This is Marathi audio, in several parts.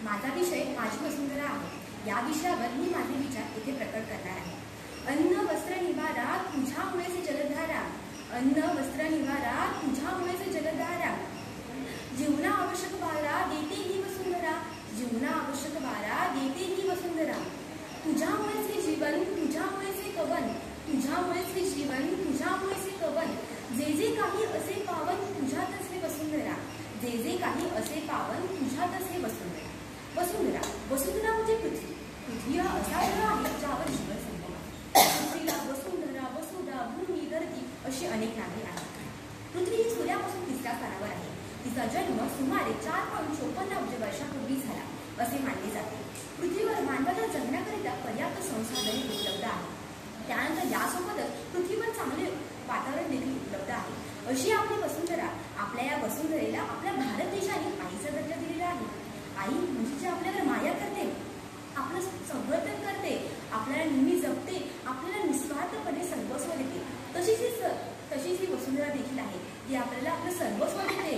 माझा विषय माझी वसुंधरा आहे। या विषयावर मी माझे विचार येथे प्रकट करणार आहे। अन्न वस्त्र निवारा तुझ्यामुळेच जलधारा, अन्न वस्त्र निवारा तुझ्यामुळेच जलधारा, जीवना आवश्यक वारा देते ही वसुंधरा, जीवना आवश्यक वारा देते ही वसुंधरा, तुझ्यामुळेच हे जीवन तुझ्यामुळेच हे कवन, तुझ्यामुळेच हे जीवन तुझ्यामुळेच हे कवन, जे जे काही असे पावन तुझ्यातच हे वसुंधरा, जे जे काही असे पावन तुझ्यातच हे वसुंधरा। वसुंधरा वसुंधरा म्हणजे पृथ्वी। पृथ्वी हा असा ग्रह आहे ज्यावर जीवन संभव आहे। पृथ्वीला वसुंधरा, वसुधा, भूमी, धरती अशी अनेक नावे आहेत। पृथ्वी ही सूर्यापासून 3ऱ्या स्थानावर आहे। तिचा जन्म सुमारे 4.54 अब्ज वर्षापूर्वी झाला असे मानले जाते। पृथ्वीवर मानवाच्या जगण्याकरिता पर्याप्त संसाधने उपलब्ध आहेत। त्यानंतर यासोबतच पृथ्वीवर चांगले वातावरण देखील उपलब्ध आहे। अशी आपली वसुंधरा, आपल्या या वसुंधरेला आपल्या भारत देशाने आईचा दर्जा दिलेला आहे। आई म्हणजे जी आपल्याला माया करते, आपलं संवर्धन करते, आपल्याला नेहमी जपते, आपल्याला निस्वार्थपणे सर्वस्व देते, तशीच ही वसुंधरा देखील आहे। जी आपल्याला आपलं सर्वस्व देते,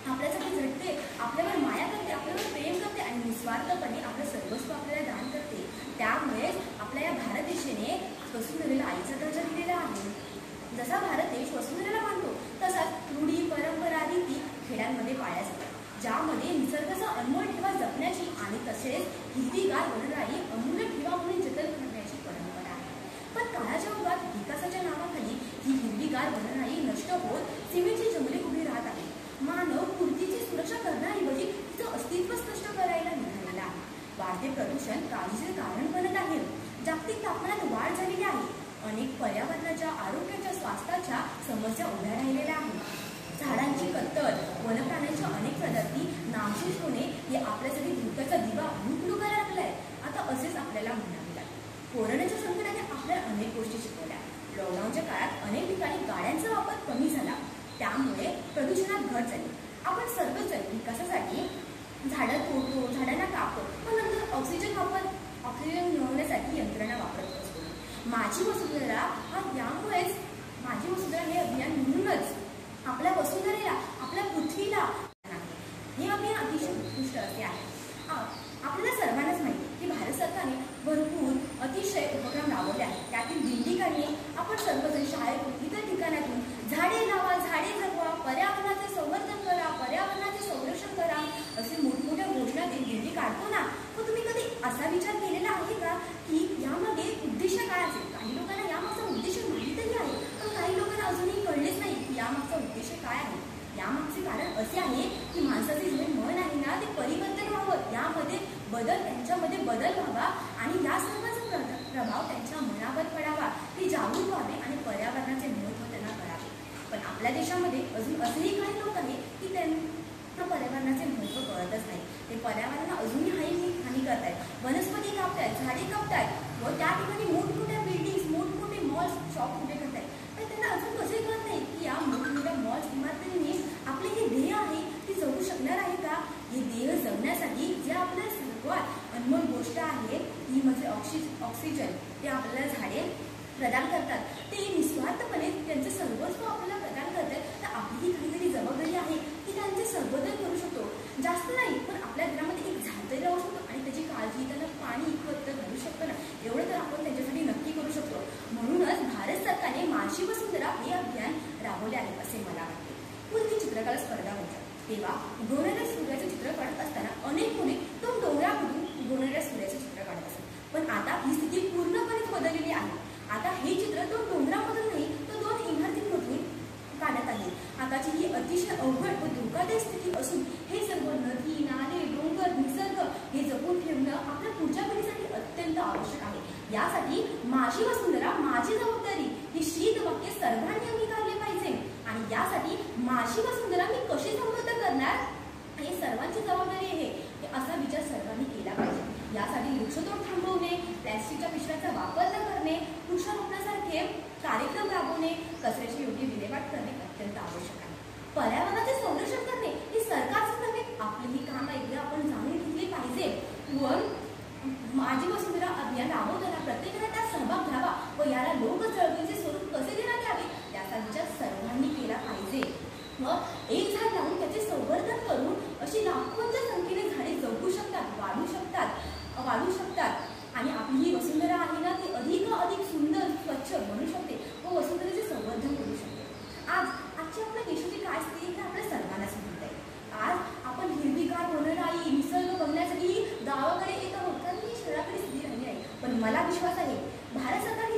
आपल्यासाठी झटते, आपल्यावर माया करते, आपल्यावर प्रेम करते आणि निस्वार्थपणे आपलं सर्वस्व आपल्याला दान करते। त्यामुळेच आपल्या या भारत देशाने वसुंधरेला आईचा दर्जा दिलेला आहे। जसा भारत देश वसुंधरेला मानतो तसाच रूढी, परंपरा, रीती खेड्यांमध्ये पाळल्या जातात, ज्यामध्ये निसर्गाचा अनमोल ठेवा जपण्याची आणि तसेच हिरवीगार वनराई अमूल्य ठेवा म्हणून जतन करण्याची परंपरा आहे। पण काळाच्या ओघात विकासाच्या नावाखाली ही हिरवीगार वनराई नष्ट होत सिमेंटची जंगले उभी राहत आहे। मानव मूर्तीची सुरक्षा करण्याऐवजी तिचं अस्तित्वच नष्ट करायला निघालेला आहे। वाढते प्रदूषण काळजीचे कारण बनत आहे। जागतिक तापमानात वाढ झालेली आहे। अनेक पर्यावरणाच्या, आरोग्याच्या, स्वास्थ्याच्या समस्या उभ्या राहिलेल्या आहेत। झाडांची कत्तल, वनप्राण्यांच्या अनेक प्रजाती नामशेष होणे हे आपल्यासाठी धोक्याचा दिवा लुकलुकायला लागलाय। आता असेच आपल्याला म्हणावे लागेल। कोरोनाच्या संकटाने आपल्याला अनेक गोष्टी शिकवल्या। लॉकडाऊनच्या काळात अनेक ठिकाणी गाड्यांचा वापर कमी झाला, त्यामुळे प्रदूषणात घट झाली। आपण सर्वजण विकासासाठी झाडं तोडतो, झाडांना कापतो, पण नंतर ऑक्सिजन मिळवण्यासाठी यंत्रणा वापरत असतो। माझी वसुंधरा माझी वसुंधरा हे अभियान म्हणूनच आपल्या वसुंधरेला, आपल्या पृथ्वीला हे अभियान अतिशय उत्कृष्ट असे आहे। आपल्याला सर्वांनाच माहिती की भारत सरकारने भरपूर अतिशय उपक्रम राबवले आहेत। त्यातील दिंडी आपण सर्वजण शाळेतून, इतर ठिकाणातून झाडे लावा, झाडे जगवा, पर्यावरणाचे संवर्धन करा, पर्यावरणाचे संरक्षण करा असे मोठमोठ्या घोषणा दिंडी काढतो ना। मग तुम्ही कधी असा विचार केलेला आहे का की यामागे उद्देश काय असेल? काही लोकांना यामागचा उद्देश माहितही आहे, पण काही लोकांना अजूनही कळलेच नाही की यामागचा उद्देश काय आहे। यामागचे कारण असे आहे की माणसाचे जे मन आहे ना ते परिवर्तन व्हावं, यामध्ये त्यांच्यामध्ये बदल व्हावा आणि या सर्वांचा प्रभाव त्यांच्या मनावर पडावा, ते जागरूक व्हावे आणि पर्यावरणाचे महत्त्व त्यांना कळावे। पण आपल्या देशामध्ये अजून असेही काही लोक आहेत की त्यांना पर्यावरणाचे महत्त्व कळतच नाही। ते पर्यावरणाला अजूनही हानी करतायत, वनस्पती कापतायत, झाडे कापतायत व त्या ठिकाणी मोठमोठ्या बिल्डिंग्स, मोठमोठे मॉल्स, शॉप उभे करतायत। पण त्यांना अजून कसे कळत नाही की या मोठमोठ्या मॉल्स, इमारतींनी आपले हे ध्येय आहे ती जगू शकणार आहे का? हे ध्येय जगण्यासाठी जे आपल्या सर्वात अनमोल गोष्ट आहे ती म्हणजे ऑक्सिजन, ते आपल्याला झाडे प्रदान करतात। ते निस्वार्थपणे त्यांचे सर्वस्व आपल्याला प्रदान करतात। तर आपली काहीतरी जबाबदारी आहे की त्यांचे संवर्धन करू शकतो। जास्त नाही, पण आपल्या घरामध्ये एक झाड तरी लावू शकतो आणि त्याची काळजी, त्यांना पाणी खत घालू शकतो ना, एवढं तर आपण त्यांच्यासाठी नक्की करू शकतो। म्हणूनच भारत सरकारने माझी वसुंधरा हे अभियान राबवले आहे असे मला वाटते। पूर्वी चित्रकला स्पर्धा होत्या, तेव्हा उगवणाऱ्या सूर्याचे चित्र काढत असताना अनेक मुली तो डोंगरामधून उगवणाऱ्या सूर्याचे चित्र काढत असतात। पण आता ही स्थिती पूर्णपणे बदललेली आहे। आता हे चित्र दोन डोंगरामधून नाही तर 2 इमारतींमधून काढत आहे। आताची ही अतिशय अवघड व धोकादायक स्थिती असून हे सर्व नदी, नाले, डोंगर, निसर्ग हे जपून ठेवणं आपल्या पुढच्या पिढीसाठी अत्यंत आवश्यक आहे। यासाठी माझी वसुंधरा माझी जबाबदारी ही शीत वाक्य सर्वांनी अंगीकारले पाहिजे आणि यासाठी माझी वसुंधरा मी कशी संबोधन करणार हे सर्वांची जबाबदारी आहे, असा विचार सर्वांनी केला पाहिजे। यासाठी वृक्षतोड थांबवणे, प्लॅस्टिकच्या पिशव्यांचा वापर न करणे, वृक्षारोपणासारखे कार्यक्रम राबवणे, कचऱ्याची योग्य विल्हेवाट करणे अत्यंत आवश्यक आहे। पर्यावरणाचे संरक्षण करणे हे सरकारच नव्हे, आपलेही काम आहे, आपण जाणून घेतले पाहिजे। व माझी वसुंधरा अभियान राबवताना प्रत्येकाने त्यात सहभाग घ्यावा व याला लोक चळवळीचे स्वरूप कसे देण्यात यावे याचा विचार सर्वांनी केला पाहिजे. व एक झाड लावून त्याचे संवर्धन करून अशी लाखोंच्या संख्येने झाडे जगू शकतात, वाढू शकतात आणि आपली ही वसुंधरा आहे ना ती अधिक सुंदर स्वच्छ बनू शकते व वसुंधरेचे संवर्धन करू शकते. आजची आपल्या देशाची काय स्थिती हे आपल्या सर्वांनाच माहित आहे. आज आपण हिरवीगार होणारी निसर्ग बघण्यासाठी गावाकडे येत आहोत कारण ही शहराकडे स्थिती राहिली आहे. पण मला विश्वास आहे भारत सरकार